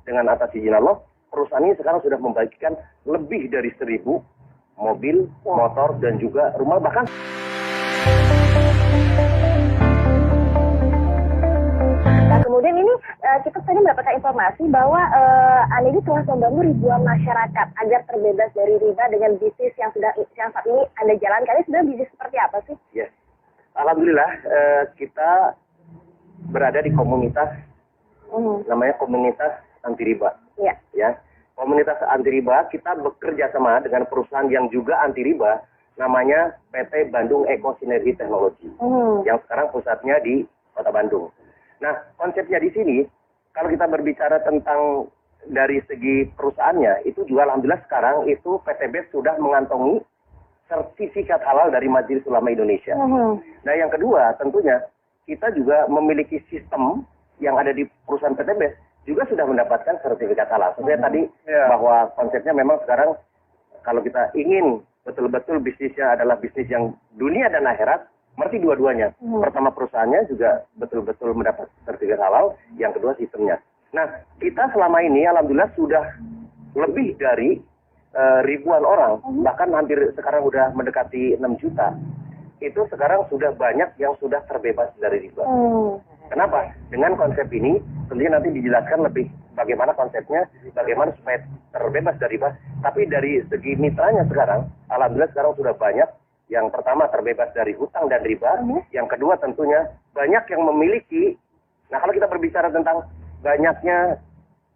dengan atas izin Allah, perusahaan ini sekarang sudah membagikan lebih dari 1.000 mobil, motor, dan juga rumah, bahkan kemudian ini kita tadi mendapatkan informasi bahwa Anda ini telah membantu ribuan masyarakat agar terbebas dari riba dengan bisnis yang saat ini Anda jalankan. Ini sebenarnya bisnis seperti apa sih? Yes. Alhamdulillah kita berada di komunitas namanya komunitas anti riba. Iya. Ya. Komunitas anti riba, kita bekerja sama dengan perusahaan yang juga anti riba, namanya PT Bandung Eko Sinergi Teknologi, yang sekarang pusatnya di Kota Bandung. Nah, konsepnya di sini, kalau kita berbicara tentang dari segi perusahaannya, itu juga alhamdulillah sekarang itu PTB sudah mengantongi sertifikat halal dari Majelis Ulama Indonesia. Nah, yang kedua tentunya kita juga memiliki sistem yang ada di perusahaan PTB juga sudah mendapatkan sertifikat halal. Sebenarnya tadi bahwa konsepnya memang sekarang kalau kita ingin betul-betul bisnisnya adalah bisnis yang dunia dan akhirat, berarti dua-duanya. Pertama perusahaannya juga betul-betul mendapat sertifikat halal, yang kedua sistemnya. Nah, kita selama ini alhamdulillah sudah lebih dari ribuan orang, bahkan hampir sekarang sudah mendekati 6 juta. Itu sekarang sudah banyak yang sudah terbebas dari riba. Kenapa? Dengan konsep ini, tentunya nanti dijelaskan lebih bagaimana konsepnya, bagaimana supaya terbebas dari riba. Tapi dari segi mitranya sekarang, alhamdulillah sekarang sudah banyak. Yang pertama terbebas dari hutang dan riba, yang kedua tentunya banyak yang memiliki. Nah, kalau kita berbicara tentang banyaknya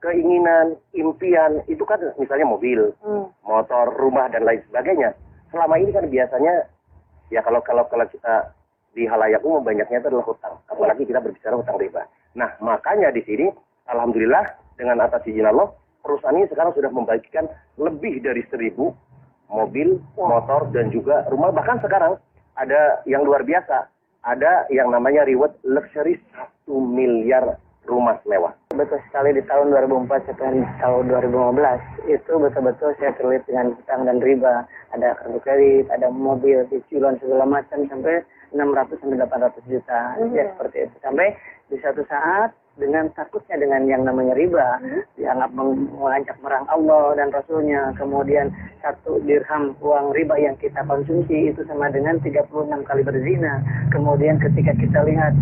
keinginan, impian, itu kan misalnya mobil, motor, rumah dan lain sebagainya. Selama ini kan biasanya ya kalau kita di halayak umum banyaknya itu adalah hutang, apalagi kita berbicara hutang riba. Nah, makanya di sini alhamdulillah dengan atas izin Allah, perusahaan ini sekarang sudah membagikan lebih dari 1.000 mobil, motor, dan juga rumah. Bahkan sekarang ada yang luar biasa. Ada yang namanya reward luxury 1 miliar rumah mewah. Betul sekali, di tahun 2004 sampai tahun 2015 itu betul-betul saya terlibat dengan hutang dan riba. Ada kartu kredit, ada mobil, cicilan segala macam sampai 600 sampai 800 juta. Ya seperti itu. Sampai di satu saat dengan takutnya dengan yang namanya riba, dianggap mengajak merang Allah dan Rasulnya, kemudian 1 dirham uang riba yang kita konsumsi itu sama dengan 36 kali berzina. Kemudian ketika kita lihat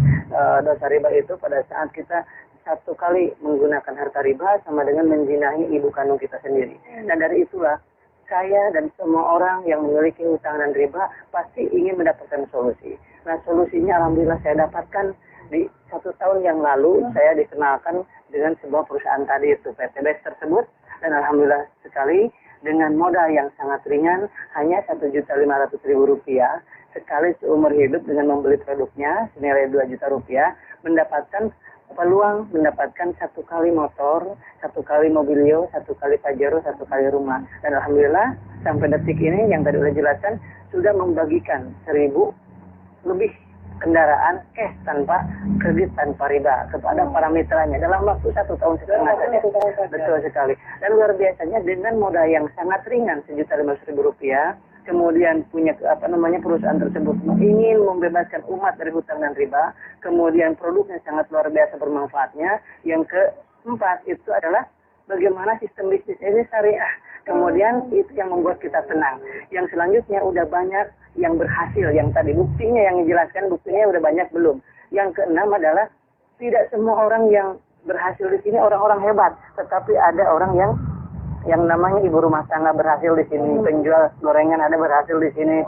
dosa riba itu pada saat kita 1 kali menggunakan harta riba sama dengan menzinahi ibu kandung kita sendiri. Dan dari itulah saya dan semua orang yang memiliki hutang dan riba pasti ingin mendapatkan solusi. Nah, solusinya alhamdulillah saya dapatkan di 1 tahun yang lalu. Saya dikenalkan dengan sebuah perusahaan tadi itu PTB tersebut, dan alhamdulillah sekali dengan modal yang sangat ringan, hanya Rp1.500.000 sekali seumur hidup dengan membeli produknya senilai Rp2 juta, mendapatkan peluang mendapatkan 1 kali motor, 1 kali mobilio, 1 kali pajero, 1 kali rumah. Dan alhamdulillah sampai detik ini yang tadi sudah jelaskan sudah membagikan 1.000 lebih kendaraan cash tanpa kredit tanpa riba kepada para mitranya dalam waktu 1 tahun setengah saja. Betul sekali. Dan luar biasanya dengan modal yang sangat ringan Rp1.500.000, kemudian punya perusahaan tersebut ingin membebaskan umat dari hutang dan riba, kemudian produknya sangat luar biasa bermanfaatnya. Yang keempat itu adalah bagaimana sistem bisnis ini syariah. Kemudian itu yang membuat kita tenang. Yang selanjutnya udah banyak yang berhasil, yang tadi buktinya yang dijelaskan, buktinya udah banyak belum. Yang keenam adalah tidak semua orang yang berhasil di sini orang-orang hebat, tetapi ada orang yang namanya ibu rumah tangga berhasil di sini, penjual gorengan ada berhasil di sini,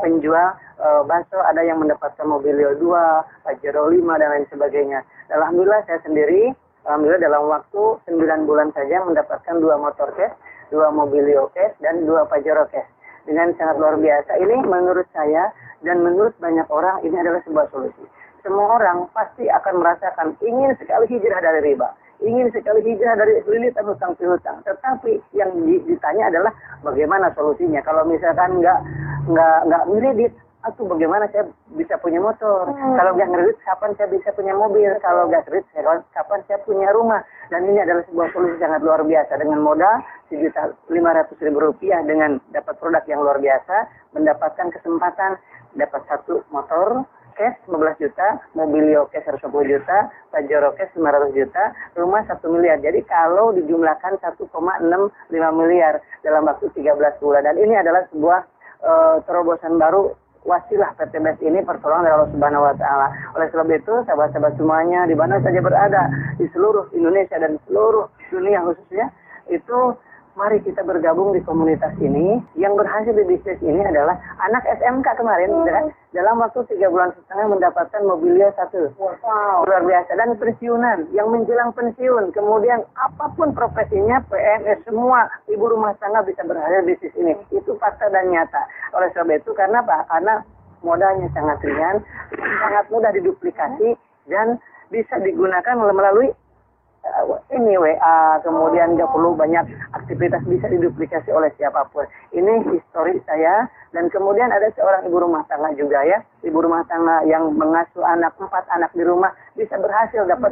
penjual bakso ada yang mendapatkan mobilio 2, pajero 5 dan lain sebagainya. Alhamdulillah saya sendiri, alhamdulillah dalam waktu 9 bulan saja mendapatkan 2 motor cash, 2 mobilio cash, dan 2 pajero cash. Dengan sangat luar biasa. Ini menurut saya dan menurut banyak orang ini adalah sebuah solusi. Semua orang pasti akan merasakan ingin sekali hijrah dari riba, ingin sekali hijrah dari lilitan hutang piutang. Tetapi yang ditanya adalah bagaimana solusinya. Kalau misalkan nggak ngeredit, atau bagaimana saya bisa punya motor? Kalau nggak ngeredit, kapan saya bisa punya mobil? Kalau nggak kredit, kapan saya punya rumah? Dan ini adalah sebuah solusi sangat luar biasa. Dengan modal Rp1.500.000 dengan dapat produk yang luar biasa, mendapatkan kesempatan dapat 1 motor, cash 15 juta, Mobilio cash 110 juta, Pajero cash 500 juta, rumah 1 miliar. Jadi kalau dijumlahkan 1,65 miliar dalam waktu 13 bulan. Dan ini adalah sebuah terobosan baru wasilah PT BES ini pertolongan dari Allah Subhanahu wa taala. Oleh sebab itu, sahabat-sahabat semuanya di mana saja berada di seluruh Indonesia dan seluruh dunia khususnya, itu mari kita bergabung di komunitas ini. Yang berhasil di bisnis ini adalah anak SMK kemarin, dalam waktu 3 bulan setengah mendapatkan Mobilio 1. Wow, luar biasa. Dan pensiunan, yang menjelang pensiun, kemudian apapun profesinya, PNS, semua ibu rumah tangga bisa berhasil di bisnis ini. Itu fakta dan nyata. Oleh sebab itu, karena apa? Karena modalnya sangat ringan, sangat mudah diduplikasi, dan bisa digunakan melalui ini WA, kemudian nggak perlu banyak aktivitas, bisa diduplikasi oleh siapapun. Ini histori saya. Dan kemudian ada seorang ibu rumah tangga juga ya, ibu rumah tangga yang mengasuh 4 anak di rumah, bisa berhasil dapat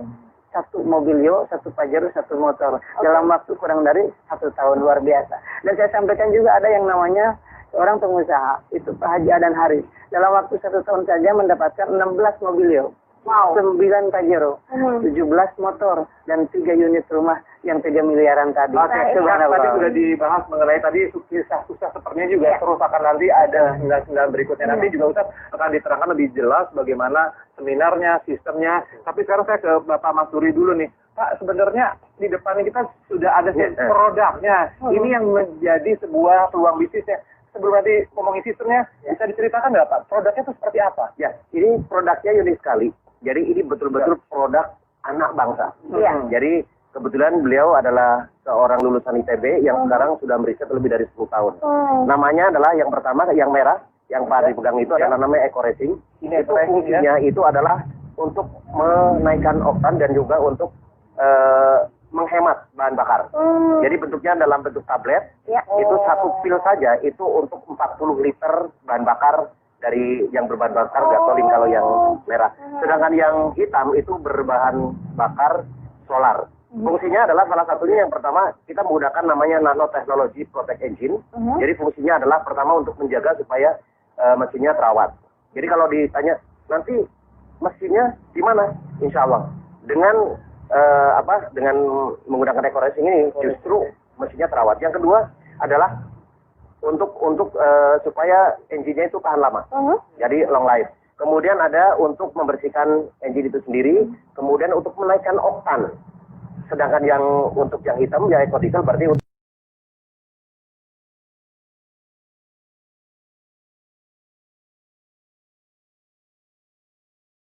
1 Mobilio, 1 Pajero, 1 motor dalam waktu kurang dari 1 tahun. Luar biasa. Dan saya sampaikan juga ada yang namanya seorang pengusaha, itu Pak Haji Adan Haris, dalam waktu 1 tahun saja mendapatkan 16 Mobilio. Wow. 9 Pajero, 17 motor, dan 3 unit rumah yang 3 miliaran tadi. Oke, tadi sudah dibahas mengenai tadi sukses sepertinya juga terus akan nanti ada sembilan berikutnya. Nanti juga Ustaz akan diterangkan lebih jelas bagaimana seminarnya, sistemnya. Tapi sekarang saya ke Bapak Mas Duri dulu nih. Pak, sebenarnya di depannya kita sudah ada produknya. Ini yang menjadi sebuah peluang bisnisnya. Sebelum nanti ngomongin sistemnya, bisa diceritakan nggak Pak? Produknya itu seperti apa? Ya, ini produknya unik sekali. Jadi ini betul-betul produk anak bangsa. Jadi kebetulan beliau adalah seorang lulusan ITB yang sekarang sudah meriset lebih dari 10 tahun. Namanya adalah yang pertama, yang merah, yang Pak dipegang itu adalah namanya Eco Racing. Ini itu fungsinya itu adalah untuk menaikkan oktan dan juga untuk menghemat bahan bakar. Jadi bentuknya dalam bentuk tablet. Itu 1 pil saja itu untuk 40 liter bahan bakar dari yang berbahan bakar gasolin kalau yang merah. Sedangkan yang hitam itu berbahan bakar solar. Fungsinya adalah salah satunya yang pertama kita menggunakan namanya nanotechnology protect engine. Jadi fungsinya adalah pertama untuk menjaga supaya mesinnya terawat. Jadi kalau ditanya nanti mesinnya di mana? Insya Allah dengan dengan menggunakan Eco Racing ini justru mesinnya terawat. Yang kedua adalah untuk supaya engine-nya itu tahan lama. Jadi long life. Kemudian ada untuk membersihkan engine itu sendiri, kemudian untuk menaikkan oktan. Sedangkan yang untuk yang hitam ya eco diesel berarti untuk